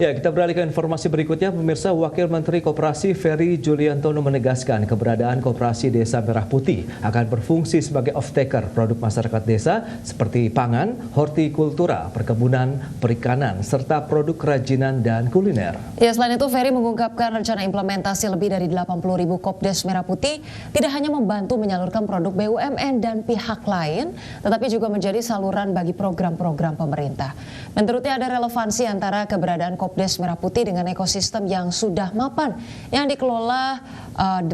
Ya, kita beralih ke informasi berikutnya. Pemirsa, Wakil Menteri Koperasi Ferry Juliantono menegaskan keberadaan Koperasi Desa Merah Putih akan berfungsi sebagai off-taker produk masyarakat desa seperti pangan, hortikultura, perkebunan, perikanan, serta produk kerajinan dan kuliner. Ya, selain itu Ferry mengungkapkan rencana implementasi lebih dari 80.000 Kopdes Merah Putih tidak hanya membantu menyalurkan produk BUMN dan pihak lain, tetapi juga menjadi saluran bagi program-program pemerintah. Menurutnya ada relevansi antara keberadaan Kopdes Merah Putih dengan ekosistem yang sudah mapan yang dikelola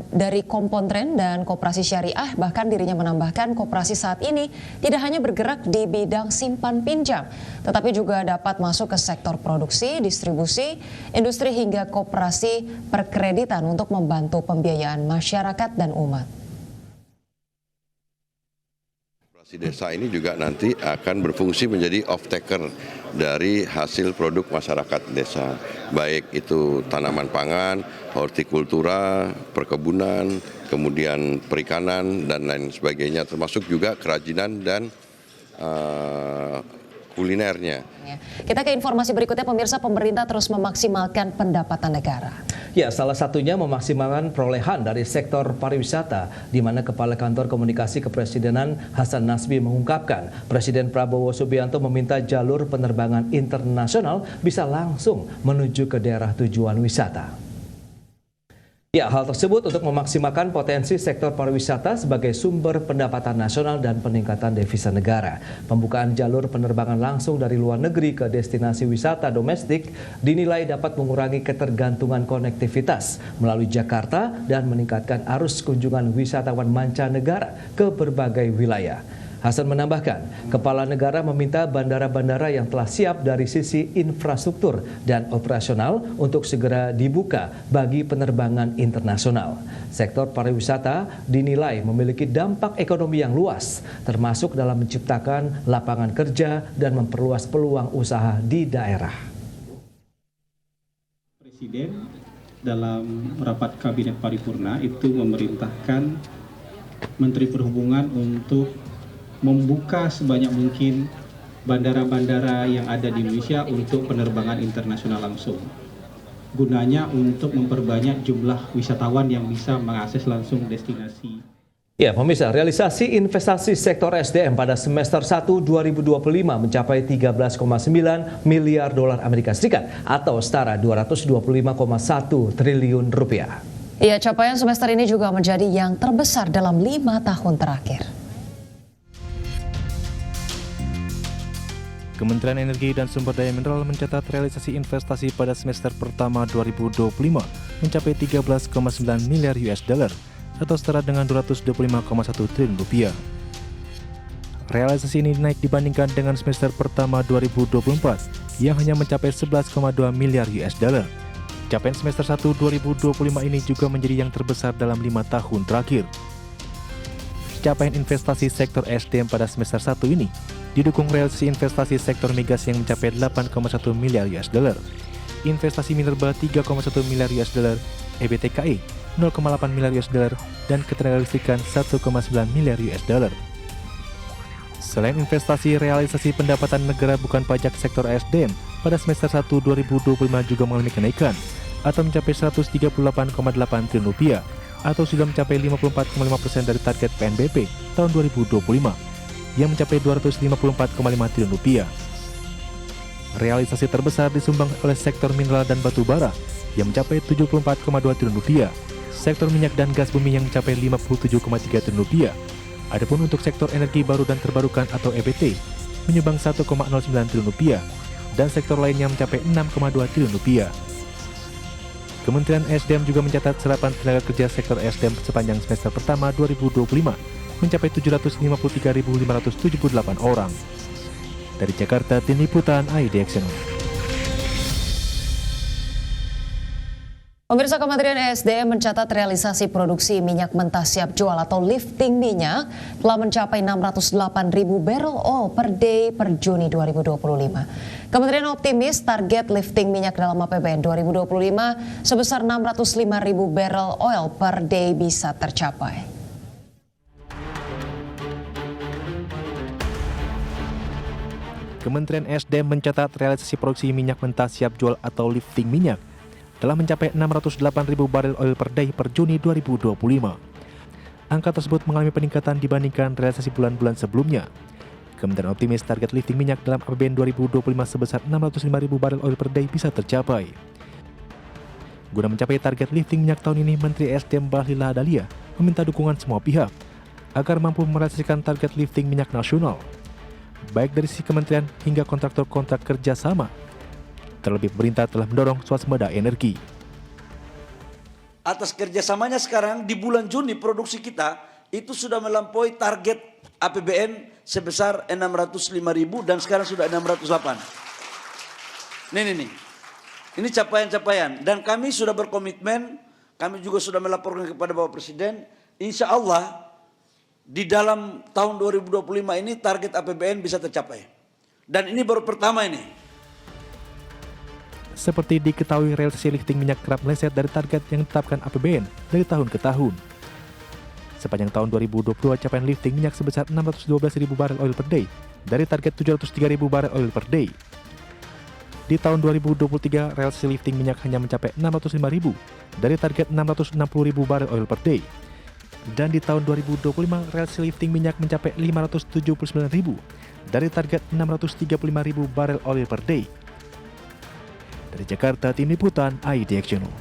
dari Kompontren dan Koperasi Syariah. Bahkan dirinya menambahkan koperasi saat ini tidak hanya bergerak di bidang simpan pinjam, tetapi juga dapat masuk ke sektor produksi, distribusi, industri hingga koperasi perkreditan untuk membantu pembiayaan masyarakat dan umat. Desa ini juga nanti akan berfungsi menjadi off-taker dari hasil produk masyarakat desa, baik itu tanaman pangan, hortikultura, perkebunan, kemudian perikanan, dan lain sebagainya, termasuk juga kerajinan dan kulinernya. Kita ke informasi berikutnya, pemirsa. Pemerintah terus memaksimalkan pendapatan negara. Ya, salah satunya memaksimalkan perolehan dari sektor pariwisata, di mana Kepala Kantor Komunikasi Kepresidenan Hasan Nasbi mengungkapkan Presiden Prabowo Subianto meminta jalur penerbangan internasional bisa langsung menuju ke daerah tujuan wisata. Ya, hal tersebut untuk memaksimalkan potensi sektor pariwisata sebagai sumber pendapatan nasional dan peningkatan devisa negara. Pembukaan jalur penerbangan langsung dari luar negeri ke destinasi wisata domestik dinilai dapat mengurangi ketergantungan konektivitas melalui Jakarta dan meningkatkan arus kunjungan wisatawan mancanegara ke berbagai wilayah. Hasan menambahkan, Kepala Negara meminta bandara-bandara yang telah siap dari sisi infrastruktur dan operasional untuk segera dibuka bagi penerbangan internasional. Sektor pariwisata dinilai memiliki dampak ekonomi yang luas, termasuk dalam menciptakan lapangan kerja dan memperluas peluang usaha di daerah. Presiden dalam rapat kabinet paripurna itu memerintahkan Menteri Perhubungan untuk membuka sebanyak mungkin bandara-bandara yang ada di Indonesia untuk penerbangan internasional langsung. Gunanya untuk memperbanyak jumlah wisatawan yang bisa mengakses langsung destinasi. Ya, pemirsa, realisasi investasi sektor SDM pada semester 1 2025 mencapai 13,9 miliar dolar Amerika Serikat atau setara 225,1 triliun rupiah. Ya, capaian semester ini juga menjadi yang terbesar dalam 5 tahun terakhir. Kementerian Energi dan Sumber Daya Mineral mencatat realisasi investasi pada semester pertama 2025 mencapai 13,9 miliar US dollar atau setara dengan 225,1 triliun rupiah. Realisasi ini naik dibandingkan dengan semester pertama 2024 yang hanya mencapai 11,2 miliar US dollar. Capaian semester 1 2025 ini juga menjadi yang terbesar dalam 5 tahun terakhir. Capaian investasi sektor SDM pada semester 1 ini didukung realisasi investasi sektor migas yang mencapai 8,1 miliar US dollar, investasi minerba 3,1 miliar US dollar, EBTKI 0,8 miliar US dollar, dan ketenagalistrikan 1,9 miliar US dollar. Selain investasi, realisasi pendapatan negara bukan pajak sektor SDM pada semester 1 2025 juga mengalami kenaikan atau mencapai 138,8 triliun rupiah atau sudah mencapai 54,5% dari target PNBP tahun 2025 yang mencapai 254,5 triliun rupiah. Realisasi terbesar disumbang oleh sektor mineral dan batu bara yang mencapai 74,2 triliun rupiah, sektor minyak dan gas bumi yang mencapai 57,3 triliun rupiah. Adapun untuk sektor energi baru dan terbarukan atau EBT menyumbang 1,09 triliun rupiah dan sektor lainnya mencapai 6,2 triliun rupiah. Kementerian SDM juga mencatat serapan tenaga kerja sektor SDM sepanjang semester pertama 2025 mencapai 753.578 orang. Dari Jakarta, Tim Liputan IDX Channel. Pemirsa, Kementerian SDM mencatat realisasi produksi minyak mentah siap jual atau lifting minyak telah mencapai 608.000 barrel oil per day per Juni 2025. Kementerian optimis target lifting minyak dalam APBN 2025 sebesar 605.000 barrel oil per day bisa tercapai. Kementerian SDM mencatat realisasi produksi minyak mentah siap jual atau lifting minyak telah mencapai 608.000 barel oil per day per Juni 2025. Angka tersebut mengalami peningkatan dibandingkan realisasi bulan-bulan sebelumnya. Kementerian optimis target lifting minyak dalam APBN 2025 sebesar 605.000 barel oil per day bisa tercapai. Guna mencapai target lifting minyak tahun ini, Menteri SDM Bahlil Lahadalia meminta dukungan semua pihak agar mampu merealisasikan target lifting minyak nasional, baik dari sisi kementerian hingga kontraktor-kontrak kerjasama. Terlebih pemerintah telah mendorong swasembada energi. Atas kerjasamanya sekarang di bulan Juni produksi kita itu sudah melampaui target APBN sebesar 605.000 dan sekarang sudah 608. Nih. Ini capaian-capaian dan kami sudah berkomitmen, kami juga sudah melaporkan kepada Bapak Presiden, insya Allah di dalam tahun 2025 ini target APBN bisa tercapai. Dan ini baru pertama ini. Seperti diketahui, realisasi lifting minyak kerap meleset dari target yang ditetapkan APBN dari tahun ke tahun. Sepanjang tahun 2022, capaian lifting minyak sebesar 612.000 barel oil per day dari target 703.000 barel oil per day. Di tahun 2023, realisasi lifting minyak hanya mencapai 605.000 dari target 660.000 barel oil per day. Dan di tahun 2025, realisasi lifting minyak mencapai 579.000 dari target 635.000 barel oil per day. Dari Jakarta, Tim Liputan IDX Channel.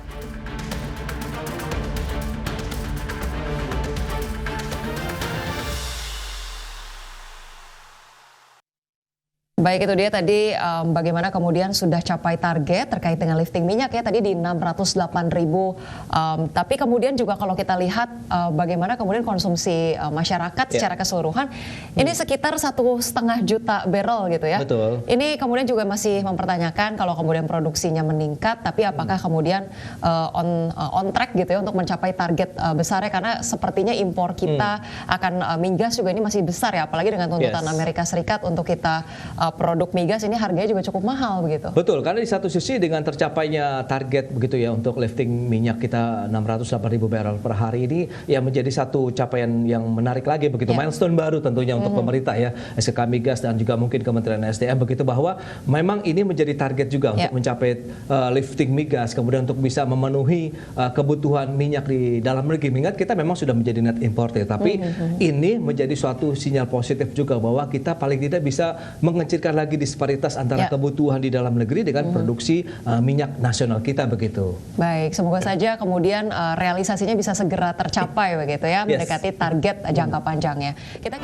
Baik, itu dia tadi bagaimana kemudian sudah capai target terkait dengan lifting minyak ya tadi di 608.000. Tapi kemudian juga kalau kita lihat bagaimana kemudian konsumsi masyarakat secara keseluruhan ini sekitar 1,5 juta barrel gitu ya. Betul. Ini kemudian juga masih mempertanyakan kalau kemudian produksinya meningkat, tapi apakah kemudian on track gitu ya untuk mencapai target besarnya, karena sepertinya impor kita akan migas juga ini masih besar ya, apalagi dengan tuntutan Amerika Serikat untuk kita produk migas ini harganya juga cukup mahal begitu. Betul, karena di satu sisi dengan tercapainya target begitu ya untuk lifting minyak kita 608.000 barrel per hari ini ya menjadi satu capaian yang menarik lagi begitu, milestone baru tentunya untuk pemerintah ya, SK Migas dan juga mungkin Kementerian SDM begitu, bahwa memang ini menjadi target juga untuk mencapai lifting migas, kemudian untuk bisa memenuhi kebutuhan minyak di dalam negeri. Mengingat kita memang sudah menjadi net importer, tapi ini menjadi suatu sinyal positif juga bahwa kita paling tidak bisa mengecilkan lagi disparitas antara kebutuhan di dalam negeri dengan produksi minyak nasional kita begitu. Baik, semoga saja kemudian realisasinya bisa segera tercapai begitu ya, mendekati target jangka panjangnya. Kita